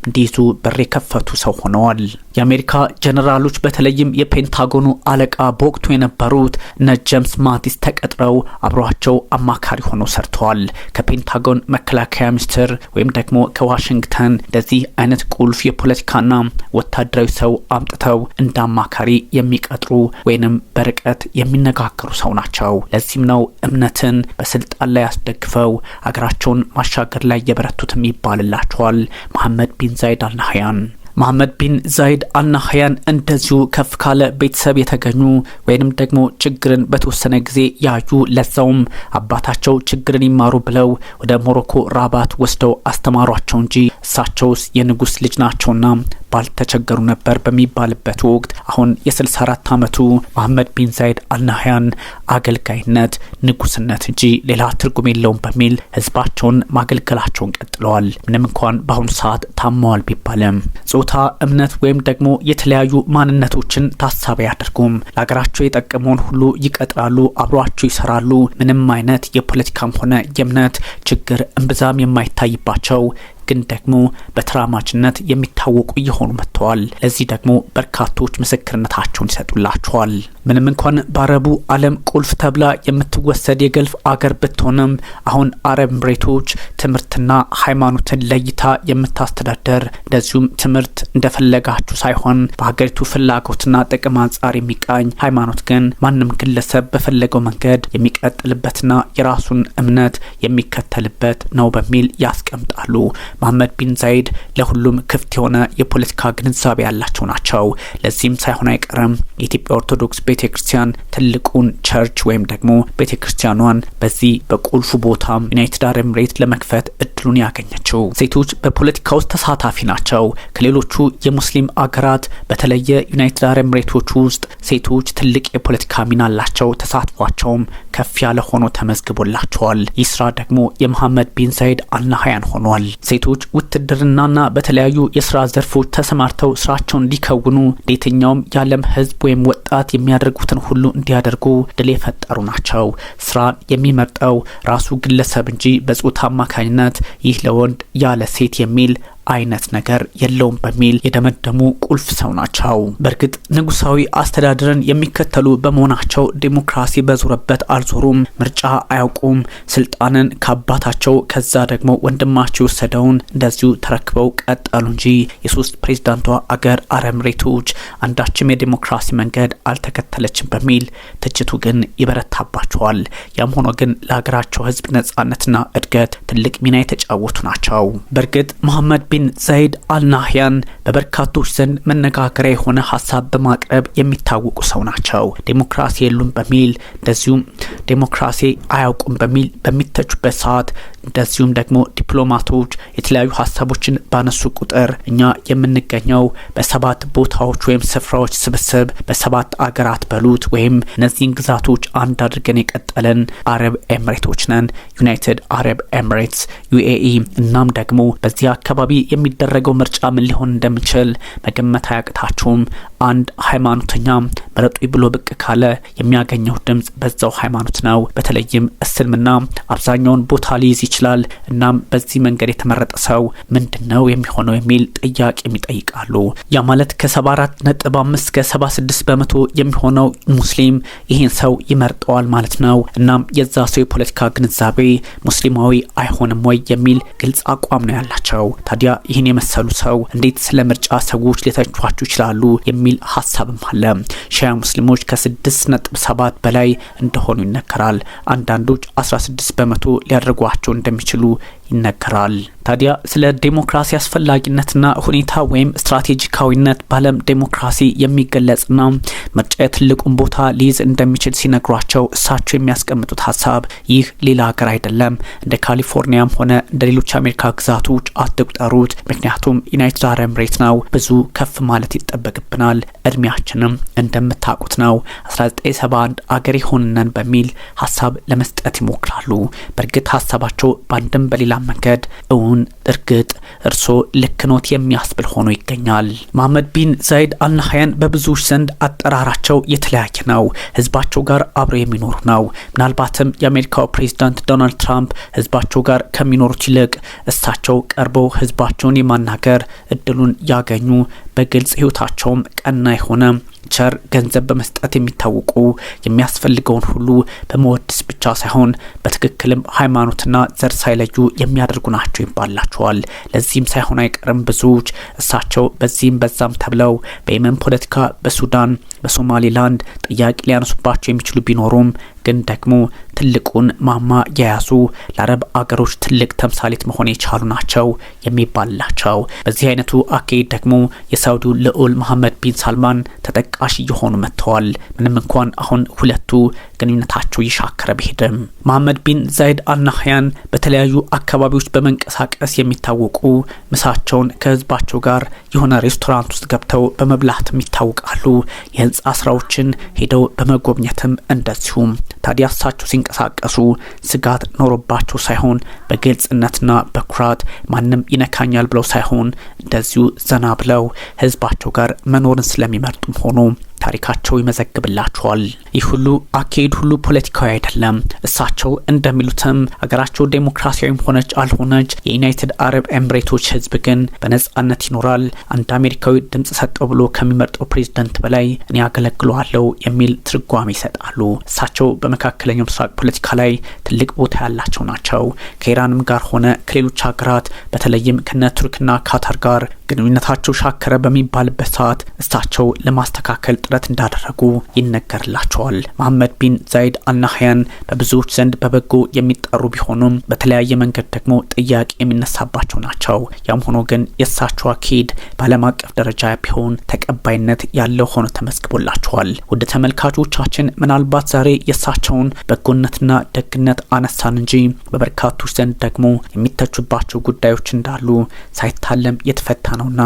እንዲይዙ በር የከፈቱ ሰው ሆነዋል። የአሜሪካ ጀነራሎች በተለይም የፔንታጎኑ አለቃ በወቅቱ የነበሩት እነ ጄምስ ማቲስ ተቀጥረው አብሯቸው አማካሪ ሆነው ሰርተዋል። ከፔንታጎን መከላከያ ሚኒስቴር ወይም ደግሞ ከዋሽንግተን እንደዚህ አይነት ቁልፍ የፖለቲካና ወታደራዊ ሰው አምጥተው እንደ አማካሪ የሚቀጥሩ ወይንም በርቀት የሚነጋገሩ ሰው ናቸው። ለዚህም ነው እምነትን በስልጣን ላይ ያስደግፈው ሀገራቸውን ማሻገር ላይ የበረቱትም ይባልላቸዋል። መሐመድ ቢን ዛይድ አልናህያን መሐመድ ቢን ዛይድ አልናህያን እንደዚሁ ከፍ ካለ ቤተሰብ የተገኙ ወይንም ደግሞ ችግርን በተወሰነ ጊዜ ያዩ ለዛውም አባታቸው ችግርን ይማሩ ብለው ወደ ሞሮኮ ራባት ወስደው አስተማሯቸው እንጂ እሳቸውስ የንጉስ ልጅ ናቸውና ባልተቸገሩ ነበር በሚባልበት ወቅት አሁን የ64 ዓመቱ መሐመድ ቢን ዛይድ አልናህያን አገልጋይነት ንጉስነት እንጂ ሌላ ትርጉም የለውም በሚል ህዝባቸውን ማገልገላቸውን ቀጥለዋል። ምንም እንኳን በአሁኑ ሰዓት ታመዋል ቢባልም ጾታ፣ እምነት ወይም ደግሞ የተለያዩ ማንነቶችን ታሳቢ ያደርጉም። ለሀገራቸው የጠቀመውን ሁሉ ይቀጥራሉ፣ አብሯቸው ይሰራሉ። ምንም አይነት የፖለቲካም ሆነ የእምነት ችግር እምብዛም የማይታይባቸው ግን ደግሞ በተራማጅነት የሚታወቁ እየሆኑ መጥተዋል። ለዚህ ደግሞ በርካቶች ምስክርነታቸውን ይሰጡላቸዋል። ምንም እንኳን በአረቡ ዓለም ቁልፍ ተብላ የምትወሰድ የገልፍ አገር ብትሆንም አሁን አረብ ኤሚሬቶች ትምህርትና ሃይማኖትን ለይታ የምታስተዳደር እንደዚሁም ትምህርት እንደፈለጋችሁ ሳይሆን በሀገሪቱ ፍላጎትና ጥቅም አንጻር የሚቃኝ ሃይማኖት ግን ማንም ግለሰብ በፈለገው መንገድ የሚቀጥልበትና የራሱን እምነት የሚከተልበት ነው በሚል ያስቀምጣሉ። መሐመድ ቢን ዛይድ ለሁሉም ክፍት የሆነ የፖለቲካ ግንዛቤ ያላቸው ናቸው። ለዚህም ሳይሆን አይቀርም የኢትዮጵያ ኦርቶዶክስ ቤተክርስቲያን ትልቁን ቸርች ወይም ደግሞ ቤተክርስቲያኗን በዚህ በቁልፉ ቦታ ዩናይትድ አረብ ኤሚሬት ለመክፈት እድሉን ያገኘችው። ሴቶች በፖለቲካ ውስጥ ተሳታፊ ናቸው። ከሌሎቹ የሙስሊም አገራት በተለየ ዩናይትድ አረብ ኤሚሬቶች ውስጥ ሴቶች ትልቅ የፖለቲካ ሚና አላቸው። ተሳትፏቸውም ከፍ ያለ ሆኖ ተመዝግቦላቸዋል። ይህ ስራ ደግሞ የመሐመድ ቢን ዛይድ አልናህያን ሆኗል። ሴቶች ውትድርናና በተለያዩ የስራ ዘርፎች ተሰማርተው ስራቸውን እንዲከውኑ ለየትኛውም የዓለም ህዝብ ወይም ወጣት የሚያደርጉትን ሁሉ እንዲያደርጉ ድል የፈጠሩ ናቸው። ስራን የሚመርጠው ራሱ ግለሰብ እንጂ በጾታ አማካኝነት ይህ ለወንድ ያለ ሴት የሚል አይነት ነገር የለውም በሚል የደመደሙ ቁልፍ ሰው ናቸው። በእርግጥ ንጉሳዊ አስተዳደርን የሚከተሉ በመሆናቸው ዲሞክራሲ በዙረበት አልዞሩም። ምርጫ አያውቁም። ስልጣንን ከአባታቸው ከዛ ደግሞ ወንድማቸው ወሰደውን እንደዚሁ ተረክበው ቀጠሉ እንጂ የሶስት ፕሬዝዳንቷ አገር አረብ ኤሚሬቶች አንዳችም የዲሞክራሲ መንገድ አልተከተለችም በሚል ትችቱ ግን ይበረታባቸዋል። ያም ሆኖ ግን ለሀገራቸው ህዝብ ነጻነትና እድገት ትልቅ ሚና የተጫወቱ ናቸው። በእርግጥ መሐመድ ቢን ዛይድ አልናህያን በበርካቶች ዘንድ መነጋገሪያ የሆነ ሀሳብ በማቅረብ የሚታወቁ ሰው ናቸው። ዲሞክራሲ የሉም በሚል እንደዚሁም ዲሞክራሲ አያውቁም በሚል በሚተቹበት ሰዓት እንደዚሁም ደግሞ ዲፕሎማቶች የተለያዩ ሀሳቦችን ባነሱ ቁጥር እኛ የምንገኘው በሰባት ቦታዎች ወይም ስፍራዎች ስብስብ በሰባት አገራት በሉት ወይም እነዚህን ግዛቶች አንድ አድርገን የቀጠለን አረብ ኤምሬቶች ነን፣ ዩናይትድ አረብ ኤምሬትስ ዩኤኢ። እናም ደግሞ በዚህ አካባቢ የሚደረገው ምርጫ ምን ሊሆን እንደሚችል መገመት አያቅታችሁም። አንድ ሃይማኖተኛ መረጡ ብሎ ብቅ ካለ የሚያገኘው ድምጽ በዛው ሃይማኖት ነው። በተለይም እስልምና አብዛኛውን ቦታ ሊይዝ ይችላል። እናም በዚህ መንገድ የተመረጠ ሰው ምንድነው የሚሆነው የሚል ጥያቄ ይጠይቃሉ። ያ ማለት ከ74.5 እስከ 76 በመቶ የሚሆነው ሙስሊም ይህን ሰው ይመርጠዋል ማለት ነው። እናም የዛ ሰው የፖለቲካ ግንዛቤ ሙስሊማዊ አይሆንም ወይ የሚል ግልጽ አቋም ነው ያላቸው። ታዲያ ይህን የመሰሉ ሰው እንዴት ስለ ምርጫ ሰዎች ሊተቿቸው ይችላሉ የሚል ሐሳብም አለ። ሺያ ሙስሊሞች ከ6.7 በላይ እንደሆኑ ይነገራል። አንዳንዶች 16 በመቶ ሊያደርጓቸው እንደሚችሉ ይነገራል። ታዲያ ስለ ዴሞክራሲ አስፈላጊነትና ሁኔታ ወይም ስትራቴጂካዊነት ባለም ዴሞክራሲ የሚገለጽና ምርጫ ትልቁን ቦታ ሊይዝ እንደሚችል ሲነግሯቸው እሳቸው የሚያስቀምጡት ሐሳብ ይህ ሌላ ሀገር አይደለም፣ እንደ ካሊፎርኒያም ሆነ እንደ ሌሎች አሜሪካ ግዛቶች አትቁጠሩት፣ ምክንያቱም ዩናይትድ አረብ ኤምሬት ነው፣ ብዙ ከፍ ማለት ይጠበቅብናል፣ እድሜያችንም እንደምታውቁት ነው፣ 1971 አገር ሆነን በሚል ሐሳብ ለመስጠት ይሞክራሉ። በእርግጥ ሐሳባቸው ባንድም በሌላ መንገድ እርግጥ እርሶ ልክኖት የሚያስብል ሆኖ ይገኛል። መሐመድ ቢን ዛይድ አልናህያን በብዙዎች ዘንድ አጠራራቸው የተለያየ ነው። ህዝባቸው ጋር አብረው የሚኖሩ ነው። ምናልባትም የአሜሪካው ፕሬዝዳንት ዶናልድ ትራምፕ ህዝባቸው ጋር ከሚኖሩት ይልቅ እሳቸው ቀርበው ህዝባቸውን የማናገር እድሉን ያገኙ፣ በግልጽ ህይወታቸውም ቀና የሆነ ቸር ገንዘብ በመስጠት የሚታወቁ፣ የሚያስፈልገውን ሁሉ በመወድስ ብቻ ሳይሆን በትክክልም ሃይማኖትና ዘር ሳይለዩ የሚያደርጉ ናቸው ይባላቸዋል። ለዚህም ሳይሆን አይቀርም ብዙዎች እሳቸው በዚህም በዛም ተብለው በየመን ፖለቲካ፣ በሱዳን፣ በሶማሊላንድ ጥያቄ ሊያነሱባቸው የሚችሉ ቢኖሩም ግን ደግሞ ትልቁን ማማ የያዙ ለአረብ አገሮች ትልቅ ተምሳሌት መሆን የቻሉ ናቸው የሚባላቸው። በዚህ አይነቱ አካሄድ ደግሞ የሳውዲው ልዑል መሐመድ ቢን ሳልማን ተጠቃሽ እየሆኑ መጥተዋል። ምንም እንኳን አሁን ሁለቱ ግንኙነታቸው ይሻከረ ቢሄድም መሐመድ ቢን ዛይድ አልናህያን በተለያዩ አካባቢዎች በመንቀሳቀስ የሚታወቁ፣ ምሳቸውን ከህዝባቸው ጋር የሆነ ሬስቶራንት ውስጥ ገብተው በመብላትም ይታወቃሉ። የህንጻ ስራዎችን ሄደው በመጎብኘትም እንደዚሁም። ታዲያ እሳቸው ሲንቀሳቀሱ ስጋት ኖሮባቸው ሳይሆን በግልጽነትና በኩራት ማንም ይነካኛል ብለው ሳይሆን እንደዚሁ ዘና ብለው ህዝባቸው ጋር መኖርን ስለሚመርጡም ሆኖ ታሪካቸው ይመዘግብላቸዋል። ይህ ሁሉ አካሄድ ሁሉ ፖለቲካዊ አይደለም። እሳቸው እንደሚሉትም ሀገራቸው ዴሞክራሲያዊም ሆነች አልሆነች የዩናይትድ አረብ ኤምሬቶች ህዝብ ግን በነጻነት ይኖራል። አንድ አሜሪካዊ ድምጽ ሰጠው ብሎ ከሚመርጠው ፕሬዝዳንት በላይ እኔ ያገለግለዋለሁ የሚል ትርጓሜ ይሰጣሉ። እሳቸው በመካከለኛው ምስራቅ ፖለቲካ ላይ ትልቅ ቦታ ያላቸው ናቸው። ከኢራንም ጋር ሆነ ከሌሎች ሀገራት በተለይም ከነ ቱርክና ካታር ጋር ግንኙነታቸው ሻከረ በሚባልበት ሰዓት እሳቸው ለማስተካከል ጥረት እንዳደረጉ ይነገርላቸዋል። መሐመድ ቢን ዛይድ አልናህያን በብዙዎች ዘንድ በበጎ የሚጠሩ ቢሆኑም በተለያየ መንገድ ደግሞ ጥያቄ የሚነሳባቸው ናቸው። ያም ሆኖ ግን የእሳቸው አካሄድ በዓለም አቀፍ ደረጃ ቢሆን ተቀባይነት ያለው ሆኖ ተመዝግቦላቸዋል። ወደ ተመልካቾቻችን ምናልባት ዛሬ የእሳቸውን በጎነትና ደግነት አነሳን እንጂ በበርካቶች ዘንድ ደግሞ የሚተቹባቸው ጉዳዮች እንዳሉ ሳይታለም የተፈታ ነውና